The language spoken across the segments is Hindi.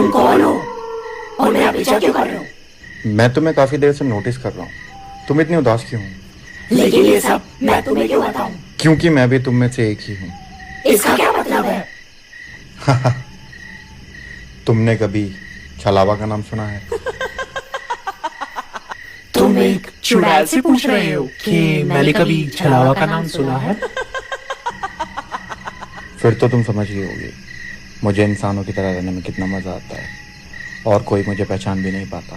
तुम कौन हो और मेरा पीछा क्यों कर रहे हो? मैं तुम्हें काफी देर से नोटिस कर रहा हूँ। तुम इतनी उदास क्यों हो? लेकिन ये सब मैं तुम्हें क्यों बताऊं? क्योंकि मैं भी तुम में से एक ही हूँ। इसका क्या मतलब है? तुमने कभी छलावा का नाम सुना है? तुम एक चुड़ैल से पूछ रहे हो कि मैंने कभी छलावा का नाम सुना है? फिर तो तुम समझ ही होगी मुझे इंसानों की तरह रहने में कितना मजा आता है और कोई मुझे पहचान भी नहीं पाता।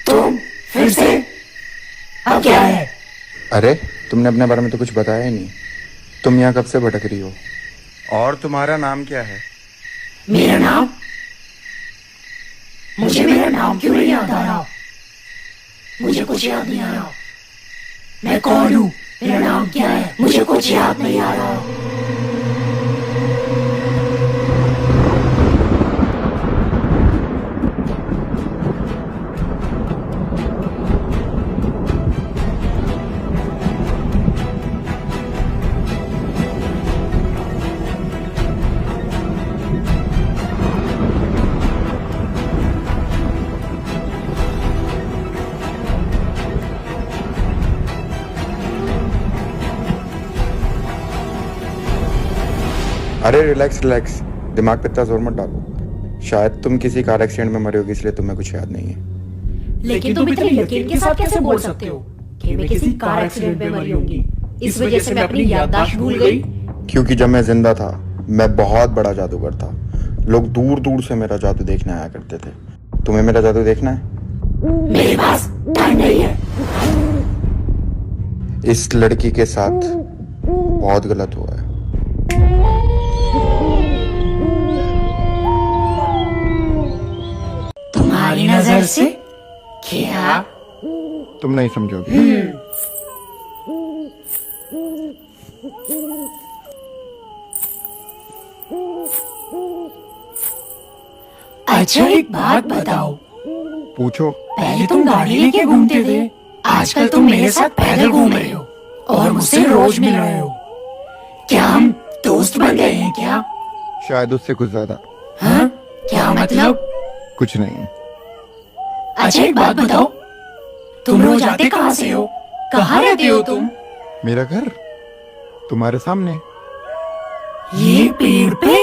तुम फिर से? अब क्या है? अरे तुमने अपने बारे में तो कुछ बताया ही नहीं। तुम यहाँ कब से भटक रही हो? और तुम्हारा नाम क्या है? मेरा नाम? मुझे मेरा नाम क्यों नहीं याद आ रहा? मुझे कुछ याद नहीं आ रहा। मैं कौन हूँ? मेरा नाम क्या है? मुझे कुछ याद नहीं आ रहा। अरे रिलैक्स रिलैक्स, दिमाग पे इतना जोर मत डालो। शायद तुम किसी कार एक्सीडेंट में मरे होगी इसलिए तुम्हें कुछ याद नहीं है। लेकिन तुम इतने यकीन के साथ कैसे बोल सकते हो कि मैं किसी कार एक्सीडेंट में मरी होंगी? इस वजह से मैं अपनी याददाश्त भूल गई। क्योंकि जब मैं जिंदा था मैं बहुत बड़ा जादूगर था। लोग दूर दूर से मेरा जादू देखने आया करते थे। तुम्हें मेरा जादू देखना है? मेरे पास टाइम नहीं है। इस लड़की के साथ बहुत गलत हुआ है। तुम्हारी नजर से क्या? तुम नहीं समझोगे। अच्छा एक बात बताओ, पूछो। पहले तुम गाड़ी लेके घूमते थे, आजकल तुम मेरे साथ पैदल घूम रहे हो और मुझसे रोज मिल रहे हो। क्या हम दोस्त बन गए हैं क्या? शायद उससे कुछ ज्यादा। हाँ? क्या मतलब? कुछ नहीं। अच्छा एक बात बताओ, तुम रोज आते कहाँ से हो? कहाँ रहते हो तुम? मेरा घर तुम्हारे सामने। ये पेड़ पे?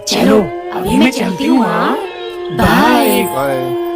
चलो अभी मैं चलती हूँ। हाँ बाय। बाय।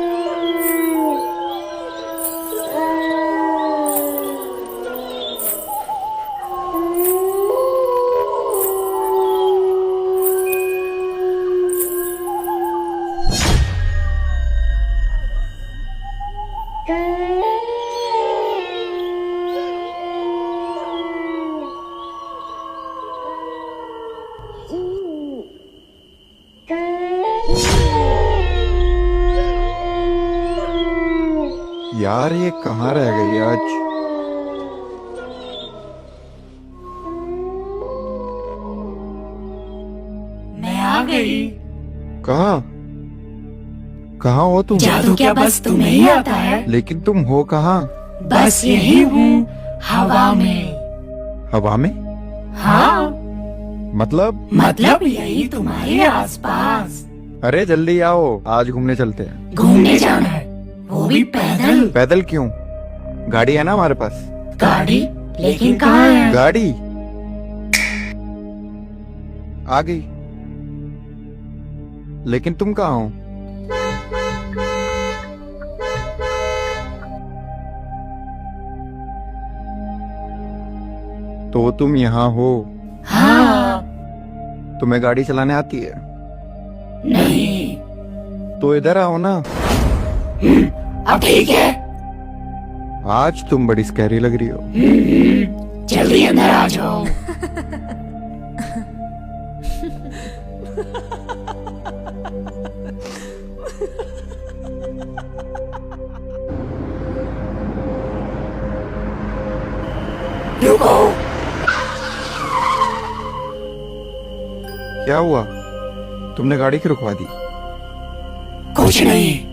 यार ये कहाँ रह गई आज? मैं आ गई। कहाँ? कहाँ हो तुम? जादू क्या बस तुम्हें ही आता है? लेकिन तुम हो कहाँ? बस यही हूँ, हवा में। हवा में? हाँ मतलब यही तुम्हारे आसपास। अरे जल्दी आओ, आज घूमने चलते हैं। घूमने जाना है, वो भी पैदल? पैदल क्यों? गाड़ी है ना हमारे पास। गाड़ी? लेकिन कहाँ है? गाड़ी आ गई। लेकिन तुम कहाँ हो? तो तुम यहाँ हो? हाँ। तुम्हें गाड़ी चलाने आती है? नहीं। तो इधर आओ ना। अब ठीक है। आज तुम बड़ी स्कैरी लग रही हो। जल्दी अंदर आ जाओ। रुको। क्या हुआ? तुमने गाड़ी क्यों रुकवा दी? कुछ नहीं।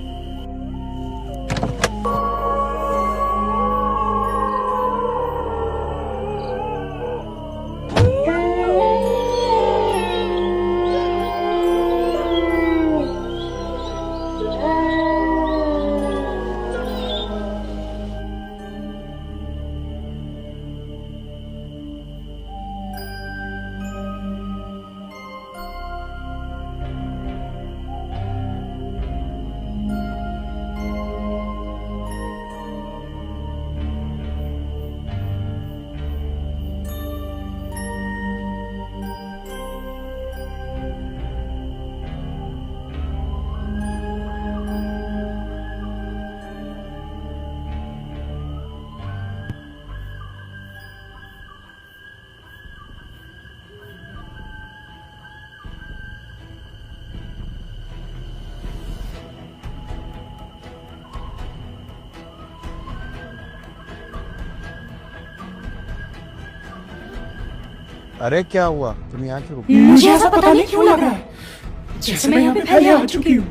अरे क्या हुआ? तुम यहाँ क्यों रुकी? मुझे ऐसा पता नहीं क्यों लग रहा है जैसे मैं यहाँ पे पहले आ चुकी हूँ,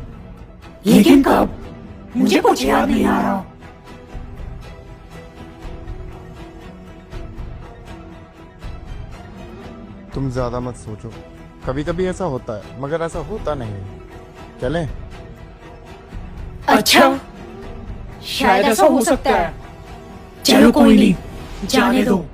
लेकिन कब मुझे कुछ याद नहीं आ रहा। तुम ज्यादा मत सोचो, कभी कभी ऐसा होता है मगर ऐसा होता नहीं है। चलें? अच्छा, शायद ऐसा हो सकता है। चलो कोई नहीं, जाने दो।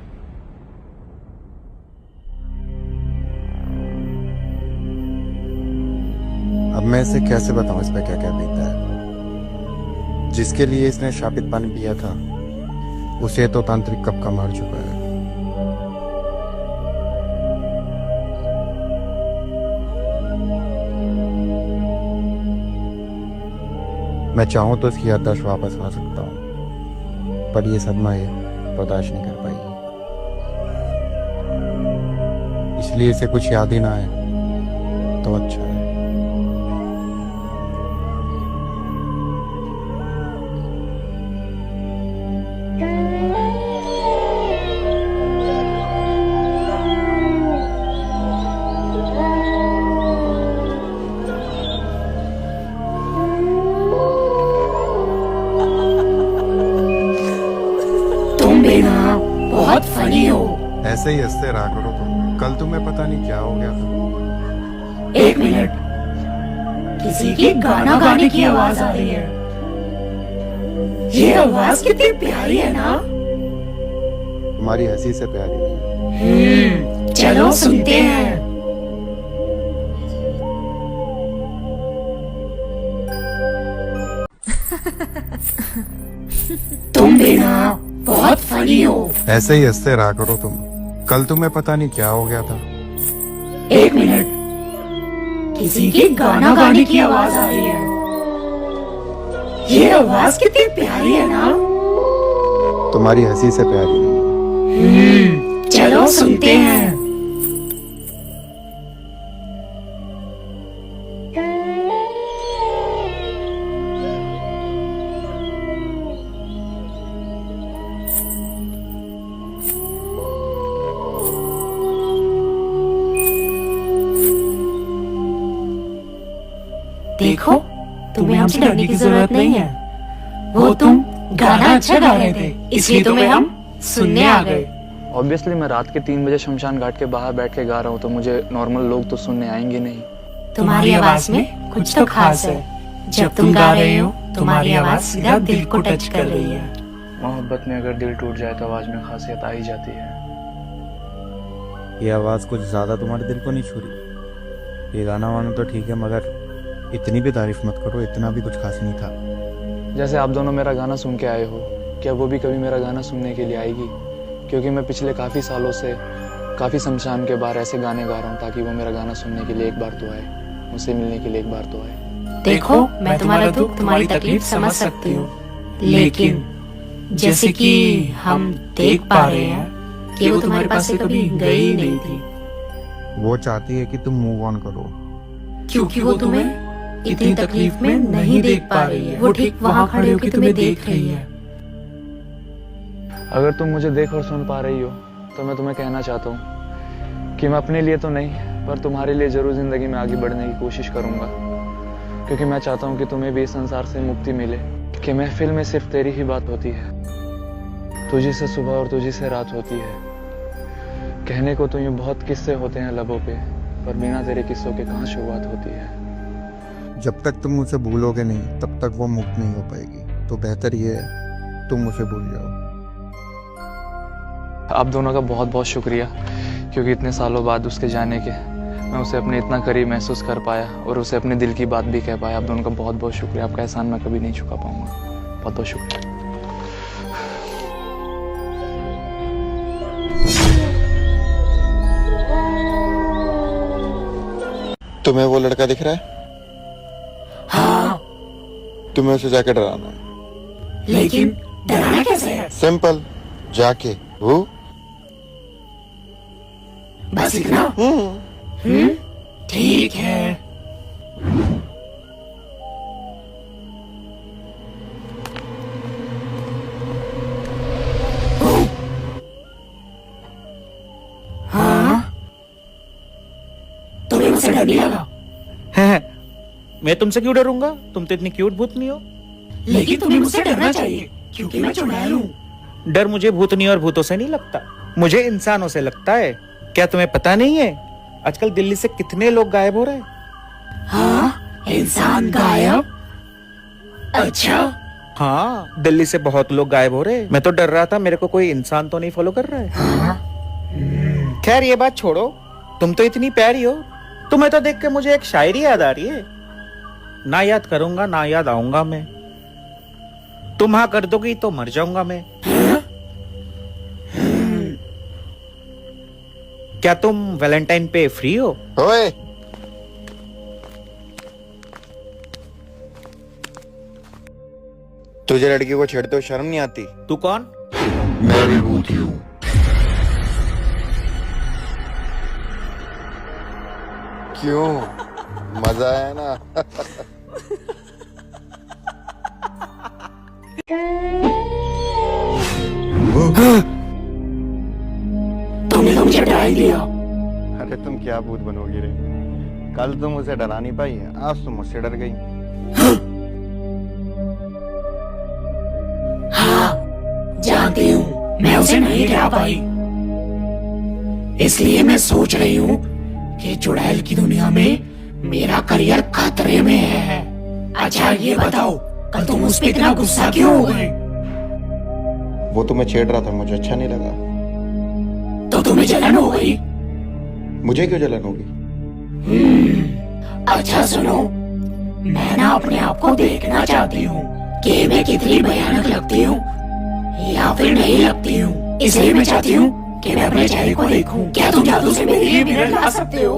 अब मैं इसे कैसे बताऊं इस पे क्या क्या बीता है। जिसके लिए इसने शापित पानी पिया था उसे तो तांत्रिक कब का मार चुका है। मैं चाहूं तो इसकी याददाश्त वापस ला सकता हूं, पर ये सदमा ये बर्दाश्त नहीं कर पाई, इसलिए इसे कुछ याद ही ना आए तो अच्छा है। तुम भी ना बहुत फनी हो। ऐसे ही हंसते रहा करो तुम। कल तुम्हें पता नहीं क्या हो गया था। एक मिनट, किसी की गाना गाने की आवाज आ रही है। ये आवाज कितनी प्यारी है ना। तुम्हारी हंसी से प्यारी। चलो सुनते हैं। तुम भी ना बहुत फनी हो। ऐसे ही हंसते रहा करो तुम। कल तुम्हें पता नहीं क्या हो गया था। एक मिनट, किसी की गाना गाने की आवाज आ रही है। ये आवाज कितनी प्यारी है ना। तुम्हारी हंसी से प्यारी। चलो सुनते हैं। देखो, तुम्हें हमसे डरने की जरूरत नहीं है। वो तुम गाना अच्छा गा रहे थे, इसलिए तुम्हें हम सुनने आ गए। ऑब्वियसली मैं रात के 3 बजे शमशान घाट के बाहर बैठ के गा रहा हूँ, तो मुझे नॉर्मल लोग तो सुनने आएंगे नहीं। तुम्हारी आवाज में कुछ तो खास है। जब तुम गा रहे हो, तुम्हारी आवाज सीधा दिल को टच कर रही है। मोहब्बत में अगर दिल टूट जाए तो आवाज में खासियत आ ही जाती है। ये आवाज कुछ ज्यादा तुम्हारे दिल को नहीं छू रही। ये गाना वाना तो ठीक है मगर इतनी भी तारीफ मत करो, इतना भी कुछ खास नहीं था। जैसे आप दोनों मेरा गाना सुन के आए हो, क्या वो भी कभी मेरा गाना सुनने के लिए आएगी? क्योंकि मैं पिछले काफ़ी सालों से काफ़ी शमशान के बाहर ऐसे गाने गा रहा हूँ ताकि वो मेरा गाना सुनने के लिए एक बार तो आए, मुझसे मिलने के लिए एक बार तो आए। देखो, मैं तुम्हारा दुख, तुम्हारी तकलीफ समझ सकती हूँ, लेकिन जैसे कि हम देख पा रहे हैं कि वो तुम्हारे पास से कभी गई ही नहीं थी। वो चाहती है कि तुम मूव ऑन करो, क्योंकि वो तुम्हें इतनी तकलीफ में नहीं देख पा रही है। वो ठीक वहाँ खड़े होकर तुम्हें देख रही है। अगर तुम मुझे देख और सुन पा रही हो तो मैं तुम्हें कहना चाहता हूँ कि मैं अपने लिए तो नहीं पर तुम्हारे लिए जरूर जिंदगी में आगे बढ़ने की कोशिश करूंगा, क्योंकि मैं चाहता हूँ कि तुम्हें भी इस संसार से मुक्ति मिले, कि महफिल में सिर्फ तेरी ही बात होती है, तुझी से सुबह और तुझी से रात होती है। कहने को तो यूं बहुत किस्से होते हैं लबों पे, पर बिना तेरे किस्सों के कहाँ शुरुआत होती है। जब तक तुम उसे भूलोगे नहीं तब तक वो मुक्त नहीं हो पाएगी, तो बेहतर ये है तुम उसे भूल जाओ। आप दोनों का बहुत बहुत शुक्रिया, क्योंकि इतने सालों बाद उसके जाने के मैं उसे अपने इतना करीब महसूस कर पाया और उसे अपने दिल की बात भी कह पाया। आप दोनों का बहुत बहुत शुक्रिया, आपका एहसान मैं कभी नहीं चुका पाऊंगा। बहुत बहुत शुक्रिया। तुम्हें वो लड़का दिख रहा है? हाँ, तुम्हें उसे जाके डराना है। लेकिन डराना कैसे है? सिंपल, जाके वो बस इतना? ठीक है। हाँ, तुम्हें मुझसे डर नहीं लगा? मैं तुमसे क्यों डरूंगा? तुम तो इतनी क्यूट भूतनी हो। लेकिन तुम्हें मुझसे डरना चाहिए, क्योंकि मैं चुड़ैल हूँ। डर मुझे भूतनी और भूतों से नहीं लगता, मुझे इंसानों से लगता है। क्या तुम्हें पता नहीं है आजकल दिल्ली से कितने लोग गायब हो रहे हैं? हाँ, इंसान गायब? अच्छा। हाँ, दिल्ली से बहुत लोग गायब हो रहे हैं। मैं तो डर रहा था मेरे को कोई इंसान तो नहीं फॉलो कर रहा है। हाँ? खैर ये बात छोड़ो, तुम तो इतनी प्यारी हो, तुम्हें तो देख के मुझे एक शायरी याद आ रही है। ना याद करूंगा ना याद आऊंगा मैं, तुम हाँ कर दोगी तो मर जाऊंगा मैं। क्या तुम वैलेंटाइन पे फ्री हो? ओए, तुझे लड़की को छेड़ते हो शर्म नहीं आती? तू कौन? मैं भी भूत हूँ। क्यों, मजा आया ना? तुमने तो मुझे डरा ही दिया। अरे तुम क्या भूत बनोगी रे? कल तुम उसे डरा नहीं पाई, आज तुम मुझसे डर गई। हाँ, जानती हूँ मैं उसे नहीं डरा पाई, इसलिए मैं सोच रही हूँ कि चुड़ैल की दुनिया में मेरा करियर खतरे में है। अच्छा ये बताओ, कल तुम उस पे इतना गुस्सा क्यों हो गए? वो तुम्हें छेड़ रहा था, मुझे अच्छा नहीं लगा। तो तुम्हें जलन हो गई? मुझे क्यों जलन होगी? अच्छा सुनो, मैं ना अपने आप को देखना चाहती हूँ कि मैं कितनी भयानक लगती हूँ या फिर नहीं लगती हूँ, इसलिए मैं चाहती हूँ कि मैं अपने चेहरे को देखूं। क्या तुम जादू से मेरे लिए मिरर ला सकते हो?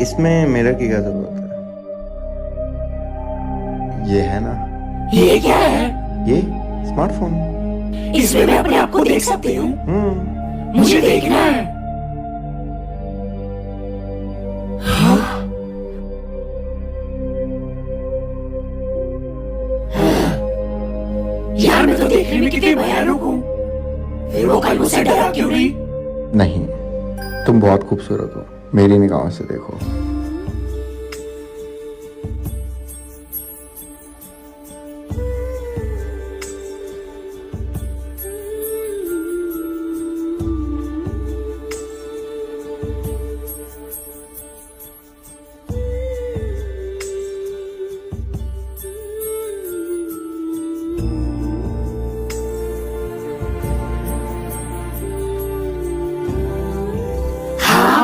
इसमें मिरर की क्या जरूरत है? ये है ना, ये क्या है? ये स्मार्टफोन। इसमें मैं अपने आप को देख सकती हूँ? मुझे देखना है। हाँ? यार मैं तो देखने में कितनी भयानक हूँ, फिर वो कल मुझसे डरा क्यों नहीं? नहीं, तुम बहुत खूबसूरत हो, मेरी निगाहों से देखो।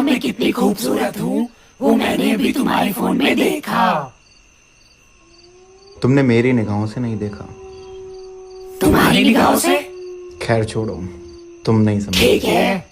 मैं कितनी खूबसूरत हूँ वो मैंने भी तुम्हारे फोन में देखा। तुमने मेरी निगाहों से नहीं देखा। तुम्हारी निगाहों से? खैर छोड़ो, तुम नहीं समझ। ठीक है।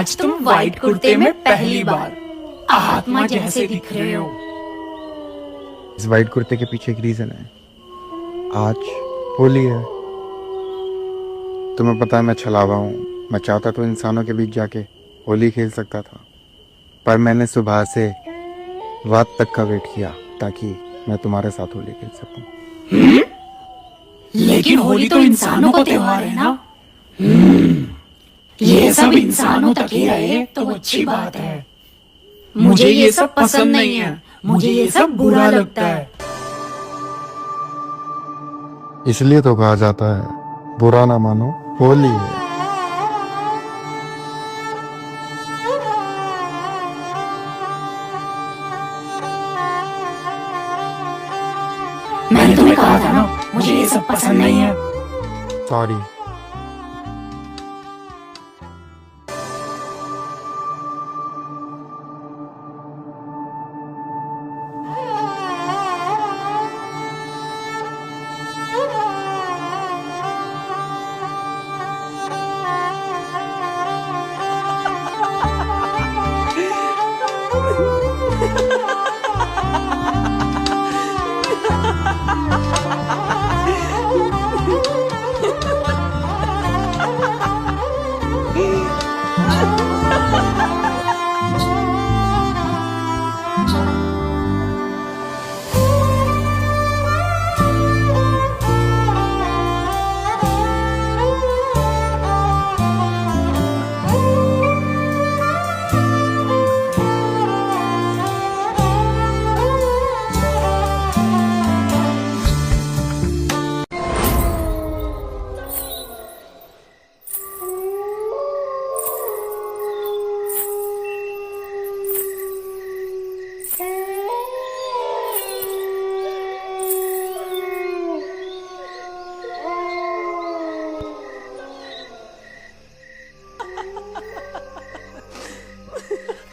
आज तुम व्हाइट कुर्ते में पहली बार आत्मा जैसे दिख रहे हो। इस वाइट कुर्ते के पीछे एक रीजन है। आज होली है। तुम्हें पता है मैं छलावा हूँ। मैं चाहता तो इंसानों के बीच जाके होली खेल सकता था, पर मैंने सुबह से रात तक का वेट किया ताकि मैं तुम्हारे साथ होली खेल सकूं। लेकिन होली तो इंसानों का त्योहार है ना। ये सब इंसानों तक ही रहे तो अच्छी बात है। मुझे ये सब पसंद नहीं है, मुझे ये सब बुरा लगता है। इसलिए तो कहा जाता है बुरा ना मानो होली है। मैंने तुम्हें कहा था ना मुझे ये सब पसंद नहीं है। सॉरी।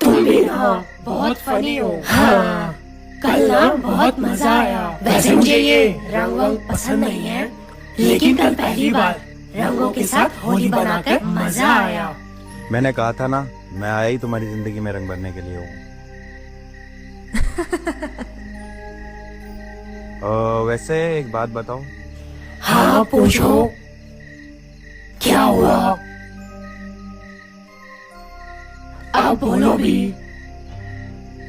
तुम भी ना बहुत फनी हो। हाँ, कल ना बहुत मजा आया। वैसे मुझे ये रंग वंग पसंद नहीं है, लेकिन कल पहली बार रंगों के साथ होली बनाकर मजा आया। मैंने कहा था ना मैं आया ही तुम्हारी जिंदगी में रंग भरने के लिए हूँ। वैसे एक बात बताओ। हाँ पूछो, क्या हुआ? अब बोलो भी।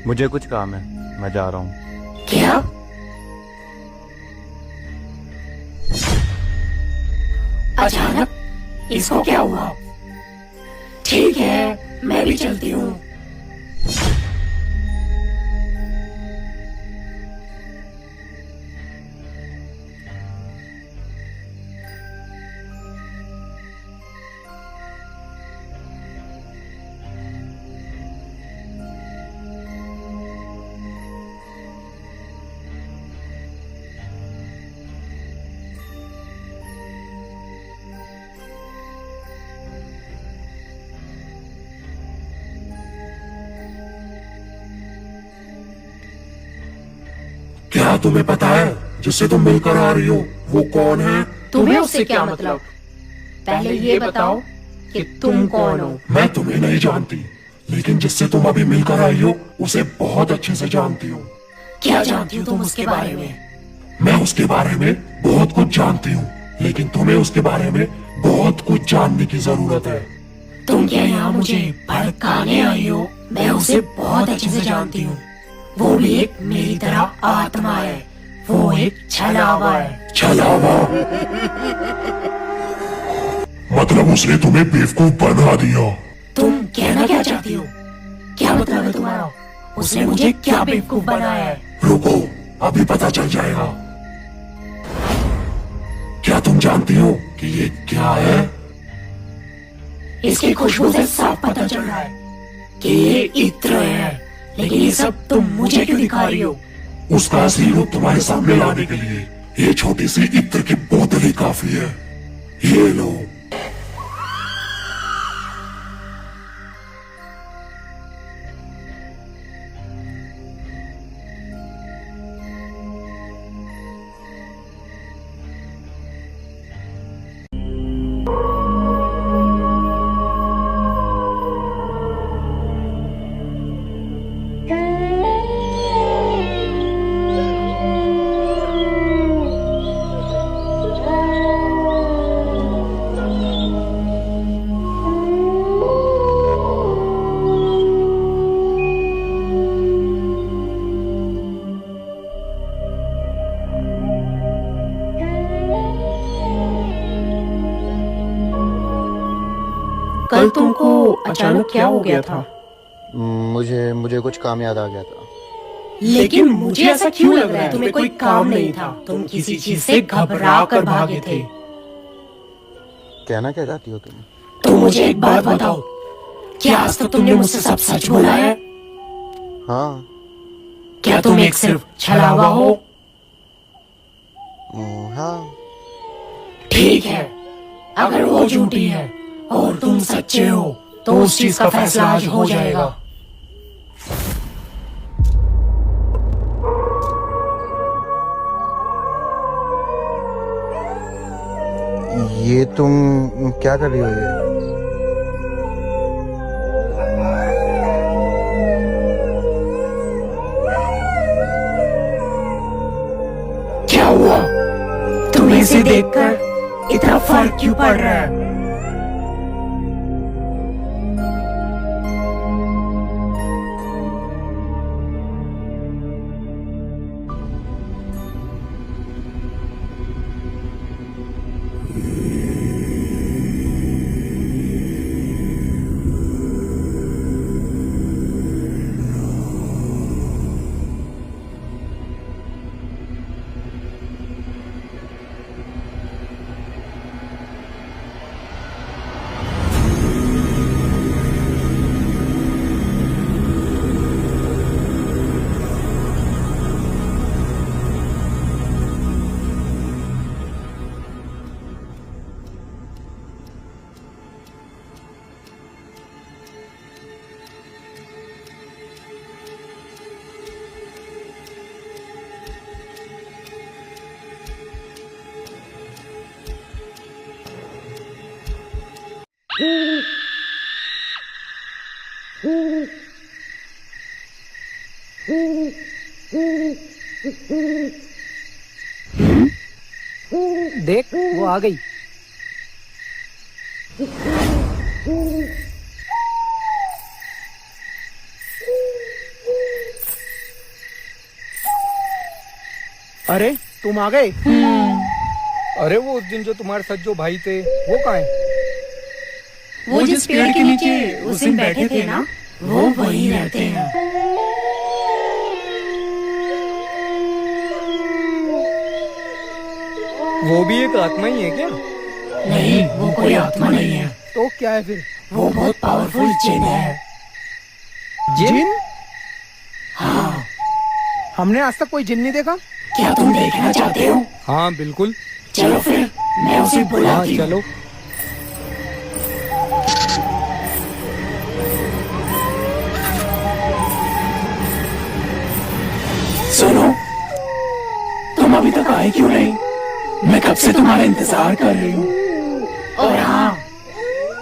मुझे कुछ काम है, मैं जा रहा हूँ। क्या? अचानक इसको क्या हुआ? ठीक है, मैं भी चलती हूँ। क्या तुम्हें पता है जिससे तुम मिलकर आ रही हो वो कौन है? तुम्हें उससे क्या मतलब? पहले ये बताओ कि तुम कौन हो? मैं तुम्हें नहीं जानती, लेकिन जिससे तुम अभी मिलकर आई हो उसे बहुत अच्छे से जानती हो। क्या जानती हो तुम उसके बारे में? मैं उसके बारे में बहुत कुछ जानती हूँ, लेकिन तुम्हें उसके बारे में बहुत कुछ जानने की जरूरत है। तुम क्या यहाँ मुझे भड़काने आई हो? मैं उसे बहुत अच्छे से जानती हूँ। वो भी एक मेरी तरह आत्मा है। वो एक छलावा है। छलावा? मतलब उसने तुम्हें बेवकूफ बना दिया? तुम कहना क्या चाहती हो? क्या मतलब है तुम्हारा? उसने मुझे क्या बेवकूफ बनाया है? रुको, अभी पता चल जाएगा। क्या तुम जानती हो कि ये क्या है? इसकी खुशबू से साफ पता चल रहा है कि ये इत्र है, लेकिन ये सब तुम मुझे क्यों दिखा रही हो? उसका असली रूप तुम्हारे सामने लाने के लिए ये छोटी सी इत्र की बोतल ही काफी है। ये लो। कल तुमको अचानक क्या हो गया था? मुझे कुछ काम याद आ गया था। लेकिन मुझे ऐसा क्यों लग रहा है तुम्हें कोई काम नहीं था, तुम किसी चीज से घबरा कर भागे थे। कहना क्या चाहती हो तुम? तो मुझे एक बात बताओ, क्या आज तक तुमने मुझसे सब सच बोला है? हाँ। क्या तुम एक सिर्फ छलावा हो? हाँ। ठीक है, अगर वो झूठी है और तुम सच्चे हो तो उस चीज का फैसला आज हो जाएगा। ये तुम क्या कर रही हो ये? क्या हुआ? तुम्हें इसे देखकर इतना फर्क क्यों पड़ रहा है? देख वो आ गई। अरे तुम आ गए? अरे वो उस दिन जो तुम्हारे साथ जो भाई थे वो कहाँ है? वो जिस पेड़ के नीचे उस दिन बैठे थे ना, वो वहीं रहते हैं। वो भी एक आत्मा ही है क्या? नहीं, वो कोई आत्मा नहीं है। तो क्या है फिर? वो बहुत पावरफुल जिन है। जिन? हाँ। हमने आज तक कोई जिन नहीं देखा। क्या तुम देखना चाहते हो? हाँ बिल्कुल। चलो फिर मैं उसे बुलाती हूँ। चलो। सुनो, तुम अभी तक आए क्यों नहीं? मैं कब से तुम्हारा इंतजार कर रही हूँ। और हाँ,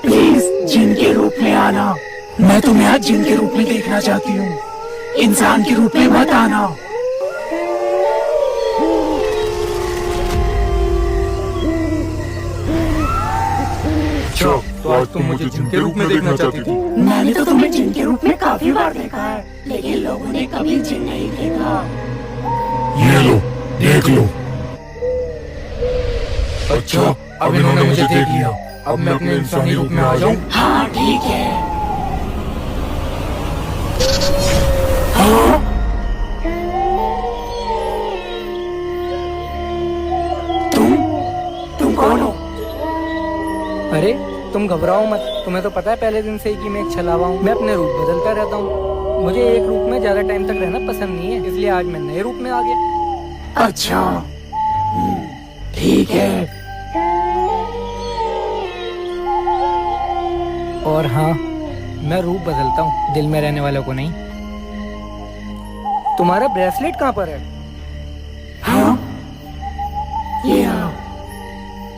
प्लीज जिन के रूप में आना। मैं तुम्हें आज जिन के रूप में देखना चाहती हूँ, इंसान के रूप में मत आना। अच्छा, तो आज तुम मुझे जिन के रूप में देखना चाहती थी। मैंने तो तुम्हें जिन के रूप में काफी बार देखा है, लेकिन लोगों ने कभी जिन नहीं देखा। ये लो, देख लो। अच्छा, अब इन्होंने मुझे देख लिया, अब मैं अपने इंसानी रूप में आ जाऊं? हाँ ठीक है। हाँ? तुम कौन हो? अरे तुम घबराओ मत, तुम्हें तो पता है पहले दिन से ही कि मैं एक छलावा हूँ। मैं अपने रूप बदलता रहता हूँ। मुझे एक रूप में ज्यादा टाइम तक रहना पसंद नहीं है, इसलिए आज मैं नए रूप में आ गया। अच्छा ठीक है। और हाँ, मैं रूप बदलता हूँ, दिल में रहने वालों को नहीं। तुम्हारा ब्रेसलेट कहाँ पर है? हाँ ये हाँ।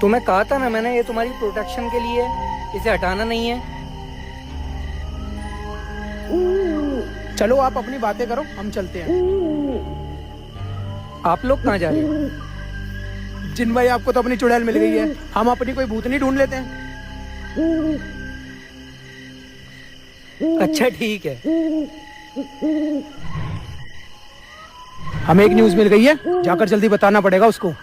तुम्हें कहा था ना मैंने, ये तुम्हारी प्रोटेक्शन के लिए है, इसे हटाना नहीं है। चलो आप अपनी बातें करो, हम चलते हैं। आप लोग कहाँ जा रहे हो? जिन भाई आपको तो अपनी चुड़ैल मिल गई है, हम अपनी कोई भूतनी ढूंढ लेते हैं। अच्छा ठीक है। हमें एक न्यूज़ मिल गई है, जाकर जल्दी बताना पड़ेगा उसको।